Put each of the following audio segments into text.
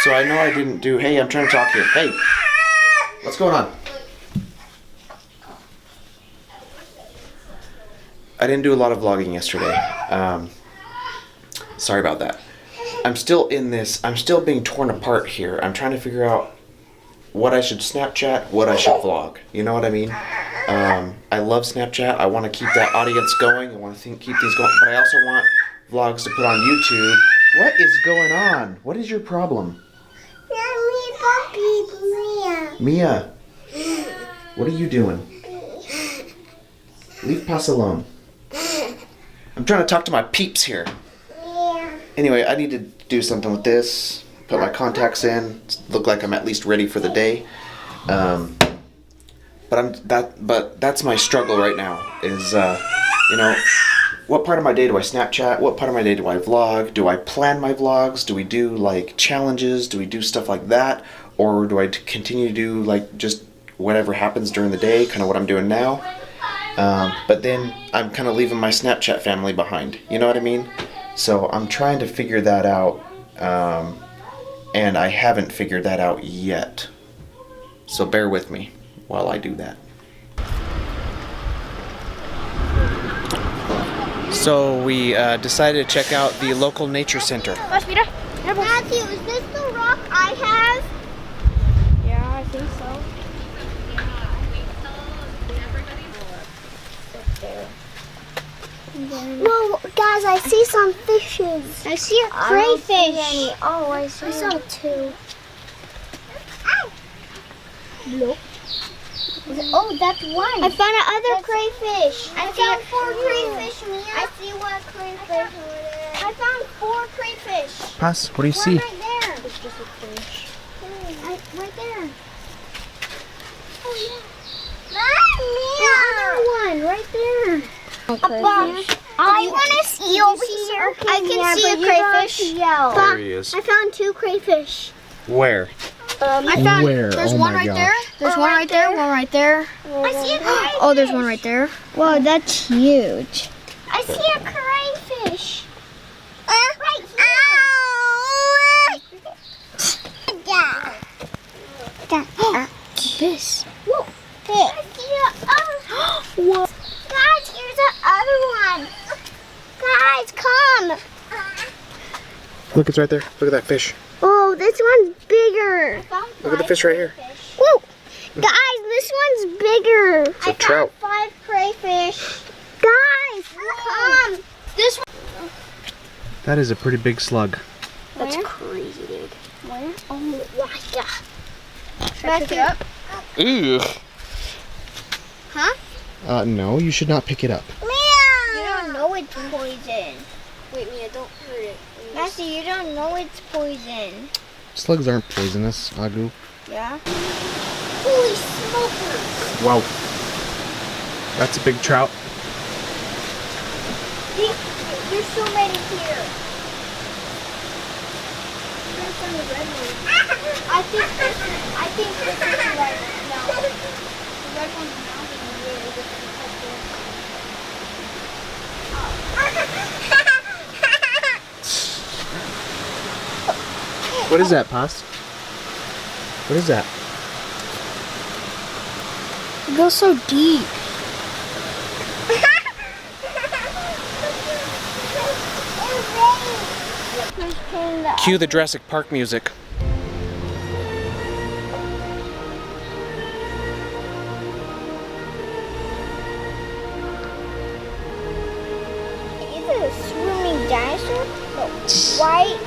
So I know I didn't do, hey, I'm trying to talk here. Hey, what's going on? I didn't do a lot of vlogging yesterday. Sorry about that. I'm still in this, I'm still being torn apart here. I'm trying to figure out what I should Snapchat, what I should vlog. You know what I mean? I love Snapchat. I want to keep that audience going. I want to keep these going. But I also want vlogs to put on YouTube. What is going on? What is your problem? Mia. What are you doing? Leave Pass alone. I'm trying to talk to my peeps here. Anyway, I need to do something with this. Put my contacts in. Look like I'm at least ready for the day. But that's my struggle right now. Is you know, what part of my day do I Snapchat? What part of my day do I vlog? Do I plan my vlogs? Do we do like challenges? Do we do stuff like that? Or do I continue to do like just whatever happens during the day? Kind of what I'm doing now. But then I'm kind of leaving my Snapchat family behind. You know what I mean? So I'm trying to figure that out. And I haven't figured that out yet. So bear with me while I do that. So we decided to check out the local nature center. Matthew, is this the rock I have? Yeah, I think so. Whoa, guys, I see some fishes. I see a crayfish. Oh, I saw two. Nope. Oh, that's one. I found another crayfish. I found 4 crayfish, Mia. I see one crayfish over there. I found 4 crayfish. Pass, what do you see? Right there. It's just a fish. Right there. Oh, yeah. Another one right there. Okay. I want to see over here. Okay, I can see a crayfish. There he is. I found 2 crayfish. Where? I found. Where? There's Oh one my right gosh. there. There's one right there. One right there. I see a crayfish. Oh, there's one right there. Whoa, that's huge. I see a crayfish. Right here. This. Whoa. I see a. Whoa. Guys, here's the other one. Guys, come. Look, it's right there. Look at that fish. Oh, this one's bigger. Look at the fish right here. Whoa. Guys, this one's bigger. It's a trout. I found 5 crayfish. Guys, come. This one. That is a pretty big slug. That's crazy, dude. Where? Oh my god. Should I pick it up? Ew. Huh? No, you should not pick it up. Mia! You don't know it's poison. Wait, Mia, don't hurt it. Matthew, you don't know it's poison. Slugs aren't poisonous, Agu. Yeah? Holy smokers! Wow. That's a big trout. There's so many here. There's some red ones. I think this is red. No. The red one's mounting really good. What is that, Pas? What is that? It goes so deep. Cue the Jurassic Park music. Is it a swimming dinosaur? No. White.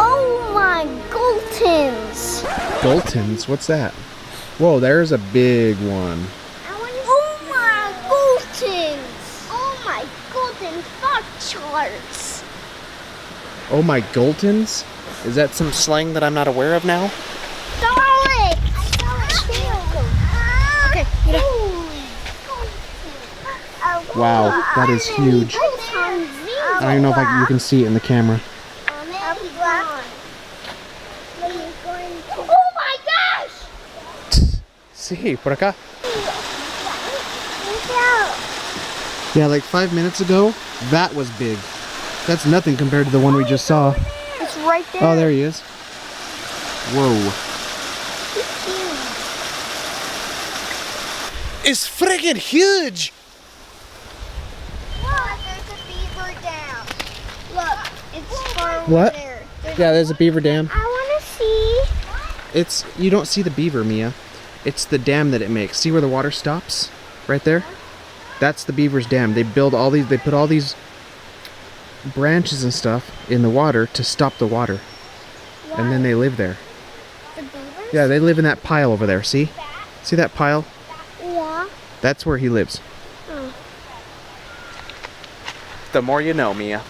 Oh my Goltons! Goltons? What's that? Whoa, there's a big one. Oh my Goltons! Oh my Golden fuck charts! Oh my Goltons? Is that some slang that I'm not aware of now? Solid! I saw it too. Okay, get up. Wow, that is huge. I don't even know if you can see it in the camera. Oh my gosh! Sí, por acá. Look out! Yeah, like 5 minutes ago, that was big. That's nothing compared to the one we just saw. It's right there. Oh, there he is. Whoa. It's friggin' huge! Look, there's a beaver dam. Look, it's far over What? there. Yeah, there's a beaver dam. I want to see. You don't see the beaver, Mia. It's the dam that it makes. See where the water stops? Right there? That's the beaver's dam. They put all these branches and stuff in the water to stop the water. What? And then they live there. The beavers? Yeah, they live in that pile over there, see? See that pile? Yeah. That's where he lives. Oh. The more you know, Mia.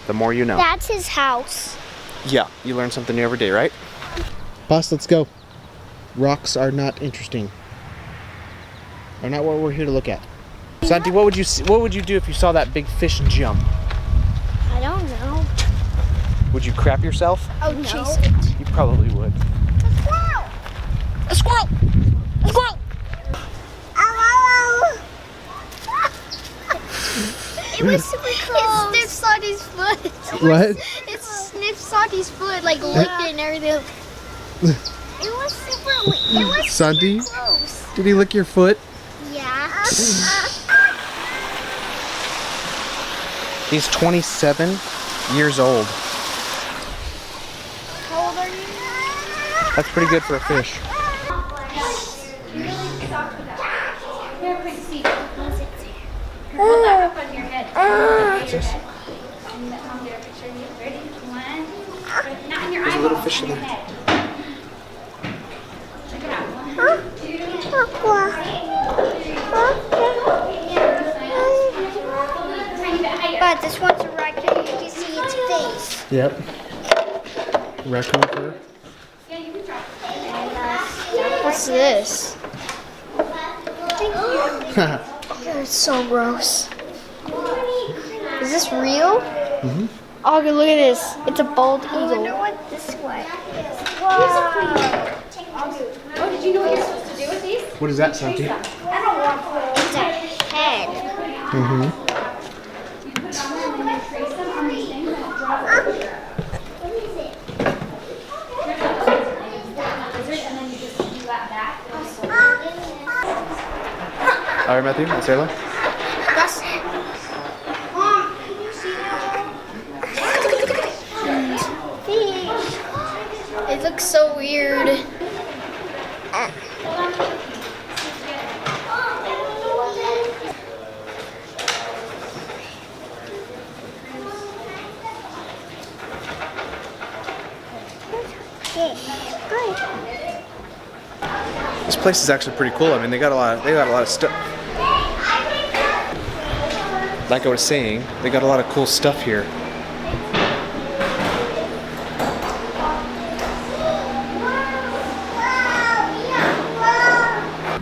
The more you know. That's his house. Yeah, you learn something new every day, right? Boss, let's go. Rocks are not interesting. Are not what we're here to look at. Santi, what would you do if you saw that big fish jump? I don't know. Would you crap yourself? Oh, no. Chase it. You probably would. A squirrel! A squirrel! A squirrel! Ow, It was super close. It sniffed Santi's foot. What? It sniffed Santi's foot, like licked it and everything. It was super. It was Santi? super close. Did he lick your foot? Yeah. He's 27 years old. How old are you? That's pretty good for a fish. Hold that up on your head. Ready? One. Not in your There's a little fish in there. Check it out. One, two, tiny bit higher. But this one's a raccoon. You can see its face. Yep. Raccoon fur. Yeah, you can drop it. What's this? It's so gross. Is this real? Mm-hmm. Oh, look at this. It's a bald eagle. I wonder what this one is. Wow. Oh, did you know what you're supposed to do with these? What is that, Santi? I don't want it's a head. Mm-hmm. You put them on and then trace them on these things and it draws it. What is it? And then you just do that back. All right, Matthew and Sarah. That's Mom, can you see that? Fish. It looks so weird. This place is actually pretty cool. I mean, they got a lot of stuff. Like I was saying, they got a lot of cool stuff here.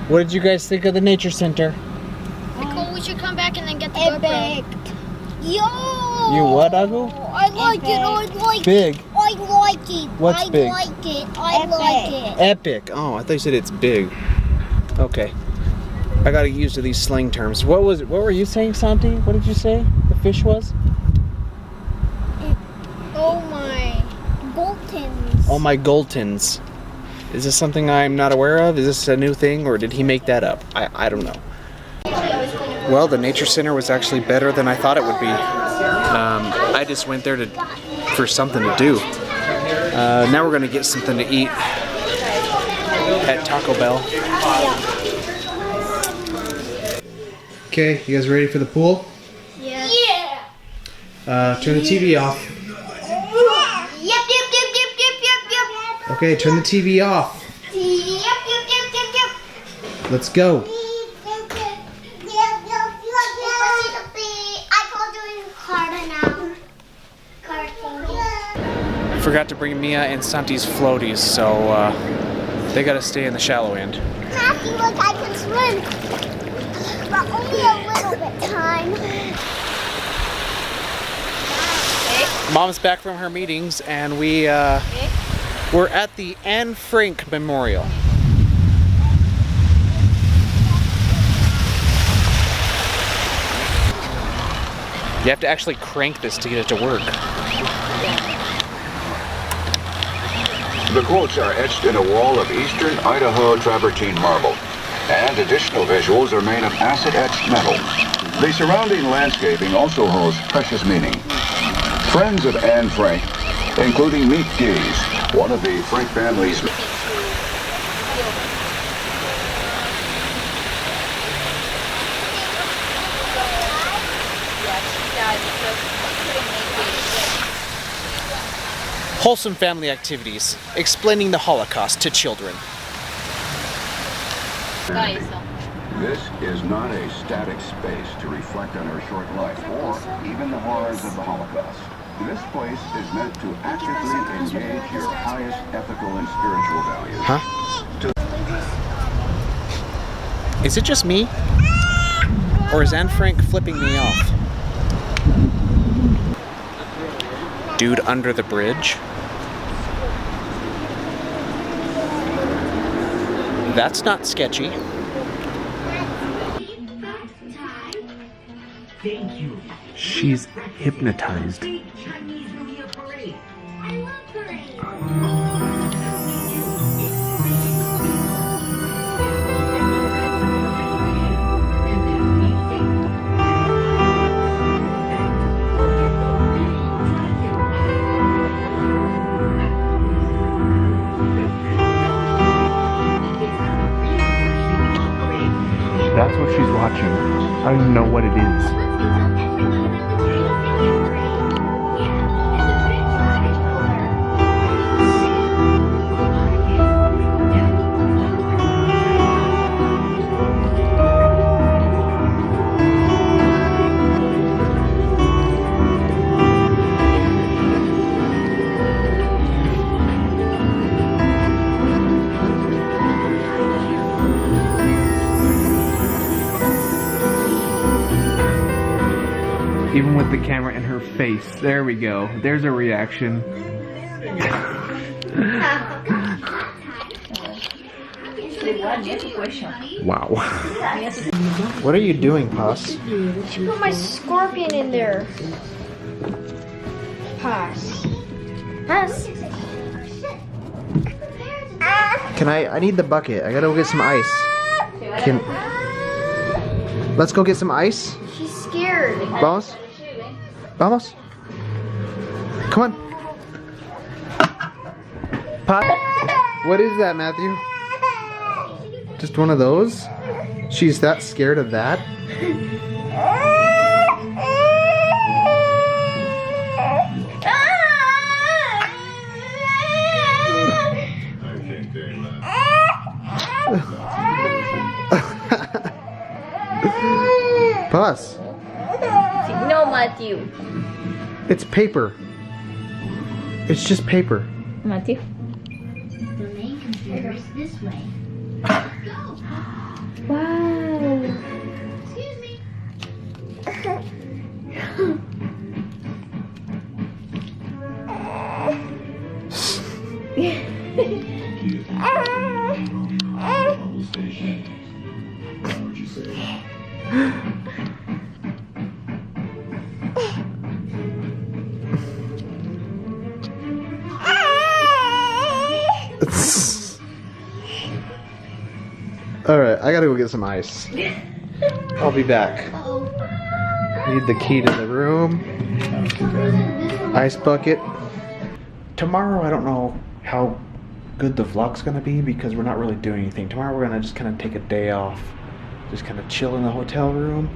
What did you guys think of the nature center? Cool, we should come back and then get the GoPro. Yo! You what, Agu? I like it, I like Big. it. I like it. What's I big? like it. I like it. Epic. Oh, I thought you said it's big. Okay. I gotta get used to these slang terms. What were you saying, Santi? What did you say the fish was? Oh my Boltons. Oh, my Goltons. Is this something I'm not aware of? Is this a new thing, or did he make that up? I don't know. Well, the nature center was actually better than I thought it would be. I just went there for something to do. Now we're gonna get something to eat at Taco Bell. Okay, you guys ready for the pool? Yeah. Turn the TV off. Yep. Okay, turn the TV off. Yep. Let's go. Forgot to bring Mia and Santi's floaties, so they gotta stay in the shallow end. Matthew, look, I can swim. But only a little bit time. Mom's back from her meetings, and we're at the Anne Frank Memorial. You have to actually crank this to get it to work. The quotes are etched in a wall of eastern Idaho travertine marble, and additional visuals are made of acid-etched metal. The surrounding landscaping also holds precious meaning. Friends of Anne Frank, including Meet Gaze, one of the Frank family's... Wholesome family activities, explaining the Holocaust to children. This is not a static space to reflect on her short life or even the horrors of the Holocaust. This place is meant to actively engage your highest ethical and spiritual values. Huh? Is it just me? Or is Anne Frank flipping me off? Dude under the bridge? That's not sketchy. Thank you. She's hypnotized. Chinese New Year parade. I love parade. That's what she's watching. I don't even know what it is. Even with the camera in her face. There we go. There's a reaction. Wow. What are you doing, Puss? Put my scorpion in there. Pass. Pass. Can I need the bucket. I gotta go get some ice. Let's go get some ice. She's scared. Vamos. Vamos. Come on. Pop. What is that, Matthew? Just one of those? She's that scared of that? Puss. No, Matthew. It's paper. It's just paper. Matthew. The main computer is this way. Wow. Excuse me. Alright, I gotta go get some ice. I'll be back. Need the key to the room. Ice bucket. Tomorrow, I don't know how good the vlog's gonna be because we're not really doing anything. Tomorrow, we're gonna just kind of take a day off. Just kind of chill in the hotel room.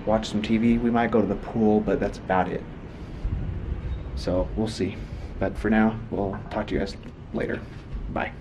Watch some TV. We might go to the pool, but that's about it. So, we'll see. But for now, we'll talk to you guys later. Bye.